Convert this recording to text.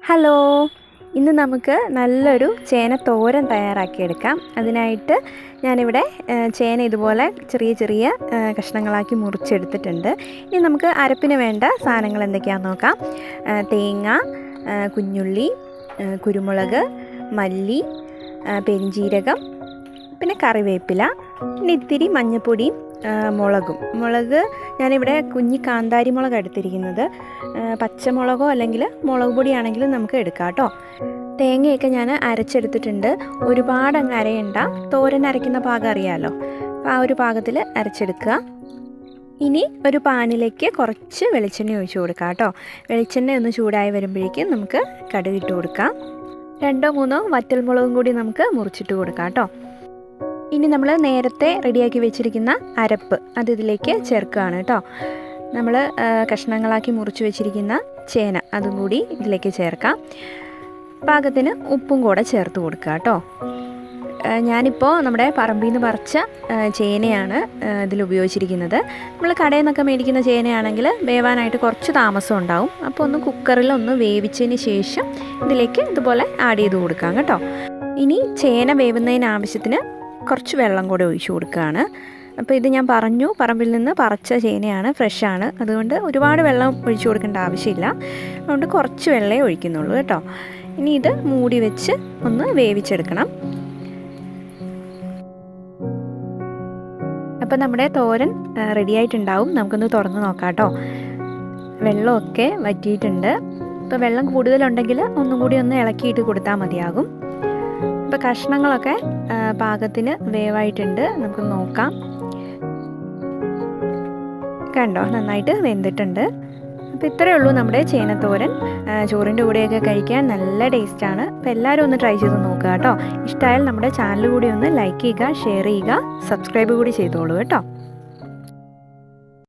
Hello, ഇന്ന് നമുക്ക് നല്ലൊരു ചേന തോരൻ തയ്യാറാക്കിയെടുക്കാം. അതിനായിട്ട് ഞാനിവിടെ ചേന ഇതുപോലെ ചെറിയ ചെറിയ കഷ്ണങ്ങളാക്കി മുറിച്ചെടുത്തിട്ടുണ്ട്. ഇനി നമുക്ക് അരപ്പിന് വേണ്ട സാധനങ്ങൾ എന്തൊക്കെയാണെന്ന് നോക്കാം. തേങ്ങ, കുഞ്ഞുള്ളി, കുരുമുളക്, മല്ലി, പെരിഞ്ജീരകം, പിന്നെ കറിവേപ്പില, പിന്നെ ഇത്തിരി മഞ്ഞൾപ്പൊടിയും മുളക് ഞാനിവിടെ കുഞ്ഞി കാന്താരി മുളക് എടുത്തിരിക്കുന്നത്. പച്ചമുളകോ അല്ലെങ്കിൽ മുളക് പൊടിയാണെങ്കിലും നമുക്ക് എടുക്കാം കേട്ടോ. തേങ്ങയൊക്കെ ഞാൻ അരച്ചെടുത്തിട്ടുണ്ട്. ഒരുപാട് അങ്ങ് അരയണ്ട, തോരൻ അരയ്ക്കുന്ന പാകം അറിയാമല്ലോ, അപ്പോൾ ആ ഒരു പാകത്തിൽ അരച്ചെടുക്കുക. ഇനി ഒരു പാനിലേക്ക് കുറച്ച് വെളിച്ചെണ്ണ ഒഴിച്ച് കൊടുക്കാം കേട്ടോ. വെളിച്ചെണ്ണ ഒന്ന് ചൂടായി വരുമ്പോഴേക്കും നമുക്ക് കടുക് ഇട്ട് കൊടുക്കാം. 2-3 വറ്റൽമുളകും കൂടി നമുക്ക് മുറിച്ചിട്ട് കൊടുക്കാം കേട്ടോ. ഇനി നമ്മൾ നേരത്തെ റെഡിയാക്കി വെച്ചിരിക്കുന്ന അരപ്പ് അത് ഇതിലേക്ക് ചേർക്കുകയാണ് കേട്ടോ. നമ്മൾ കഷ്ണങ്ങളാക്കി മുറിച്ച് വെച്ചിരിക്കുന്ന ചേന അതും കൂടി ഇതിലേക്ക് ചേർക്കാം. പാകത്തിന് ഉപ്പും കൂടെ ചേർത്ത് കൊടുക്കുക കേട്ടോ. ഞാനിപ്പോൾ നമ്മുടെ പറമ്പിൽ നിന്ന് പറിച്ച ചേനയാണ് ഇതിൽ ഉപയോഗിച്ചിരിക്കുന്നത്. നമ്മൾ കടയിൽ നിന്നൊക്കെ മേടിക്കുന്ന ചേനയാണെങ്കിൽ വേവാനായിട്ട് കുറച്ച് താമസം ഉണ്ടാവും. അപ്പോൾ ഒന്ന് കുക്കറിൽ ഒന്ന് വേവിച്ചതിന് ശേഷം ഇതിലേക്ക് ഇതുപോലെ ആഡ് ചെയ്ത് കൊടുക്കാം കേട്ടോ. ഇനി ചേന വേവുന്നതിന് ആവശ്യത്തിന് കുറച്ച് വെള്ളം കൂടെ ഒഴിച്ചു കൊടുക്കുകയാണ്. അപ്പോൾ ഇത് ഞാൻ പറഞ്ഞു, പറമ്പിൽ നിന്ന് പറിച്ച ചേനയാണ്, ഫ്രഷാണ്. അതുകൊണ്ട് ഒരുപാട് വെള്ളം ഒഴിച്ചു കൊടുക്കേണ്ട ആവശ്യമില്ല. അതുകൊണ്ട് കുറച്ച് വെള്ളമേ ഒഴിക്കുന്നുള്ളൂ കേട്ടോ. ഇനി ഇത് മൂടി വെച്ച് ഒന്ന് വേവിച്ചെടുക്കണം. അപ്പോൾ നമ്മുടെ തോരൻ റെഡി ആയിട്ടുണ്ടാവും. നമുക്കൊന്ന് തുറന്ന് നോക്കാം കേട്ടോ. വെള്ളമൊക്കെ വറ്റിയിട്ടുണ്ട്. ഇപ്പോൾ വെള്ളം കൂടുതലുണ്ടെങ്കിൽ ഒന്നും കൂടി ഒന്ന് ഇളക്കിയിട്ട് കൊടുത്താൽ മതിയാകും. ഇപ്പോൾ കഷ്ണങ്ങളൊക്കെ പാകത്തിന് വേവായിട്ടുണ്ട്. നമുക്ക് നോക്കാം. കണ്ടോ, നന്നായിട്ട് വെന്തിട്ടുണ്ട്. അപ്പോൾ ഇത്രയേ ഉള്ളൂ നമ്മുടെ ചേനത്തോരൻ. ചോറിൻ്റെ കൂടെയൊക്കെ കഴിക്കാൻ നല്ല ടേസ്റ്റാണ്. അപ്പോൾ എല്ലാവരും ഒന്ന് ട്രൈ ചെയ്ത് നോക്കുക കേട്ടോ. ഇഷ്ടമായാൽ നമ്മുടെ ചാനൽ കൂടി ഒന്ന് ലൈക്ക് ചെയ്യുക, ഷെയർ ചെയ്യുക, സബ്സ്ക്രൈബ് കൂടി ചെയ്തോളൂ കേട്ടോ.